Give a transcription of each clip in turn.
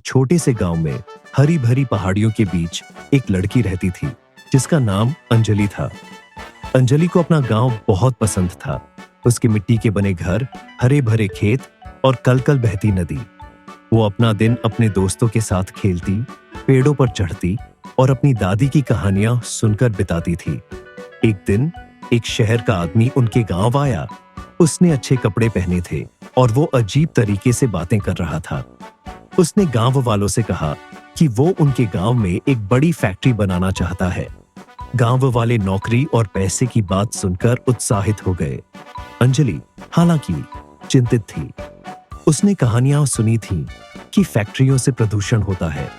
छोटे से गांव में हरी भरी पहाड़ियों के बीच एक लड़की रहती थी जिसका नाम अंजलि था। अंजलि को अपना गांव बहुत पसंद था। उसके मिट्टी के बने घर, हरे भरे खेत और कल-कल बहती नदी। वो अपना दिन अपने दोस्तों के साथ खेलती, पेड़ों पर चढ़ती और अपनी दादी की कहानियां सुनकर बिताती थी। एक दिन एक शहर का आदमी उनके गांव आया। उसने अच्छे कपड़े पहने थे और वो अजीब तरीके से बातें कर रहा था। उसने गांव वालों से कहा कि वो उनके गांव में एक बड़ी फैक्ट्री बनाना चाहता है। गांव वाले नौकरी और पैसे की बात सुनकर उत्साहित हो गए। अंजलि हालांकि चिंतित थी। उसने कहानियां सुनी थी कि फैक्ट्रियों से प्रदूषण होता है।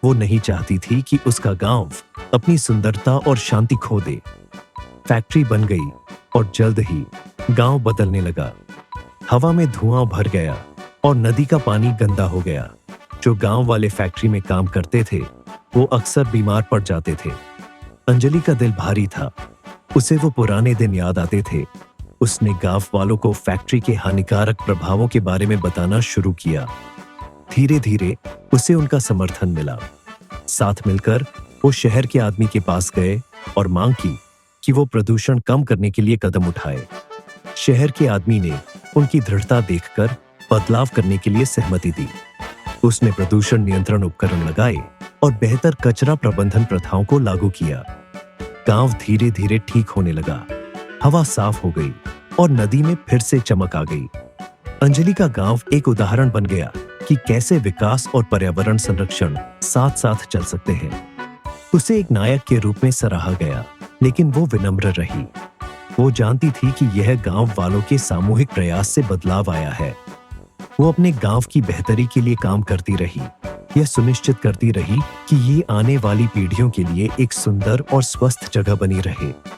वो नहीं चाहती थी कि उसका गांव अपनी सुंदरता और शांति खो दे। फैक्ट्री बन गई और जल्द ही गांव बदलने लगा। हवा में धुआं भर गया और नदी का पानी गंदा हो गया। जो गांव वाले फैक्ट्री में काम करते थे वो अक्सर बीमार पड़ जाते थे। अंजलि का दिल भारी था। उसे वो पुराने दिन याद आते थे। उसने गांव वालों को फैक्ट्री के हानिकारक प्रभावों के बारे में बताना शुरू किया। धीरे धीरे उसे उनका समर्थन मिला। साथ मिलकर वो शहर के आदमी के पास गए और मांग की कि वो प्रदूषण कम करने के लिए कदम उठाए। शहर के आदमी ने उनकी दृढ़ता देखकर बदलाव करने के लिए सहमति दी। उसने प्रदूषण नियंत्रण उपकरण लगाए और बेहतर कचरा प्रबंधन प्रथाओं को लागू किया। गांव धीरे धीरे ठीक होने लगा। हवा साफ हो गई और नदी में फिर से चमक आ गई। अंजलि का गांव एक उदाहरण बन गया कि कैसे विकास और पर्यावरण संरक्षण साथ साथ चल सकते हैं। उसे एक नायक के रूप में सराहा गया, लेकिन वो विनम्र रही। वो जानती थी कि यह गांव वालों के सामूहिक प्रयास से बदलाव आया है। वो अपने गांव की बेहतरी के लिए काम करती रही। यह सुनिश्चित करती रही कि ये आने वाली पीढ़ियों के लिए एक सुंदर और स्वस्थ जगह बनी रहे।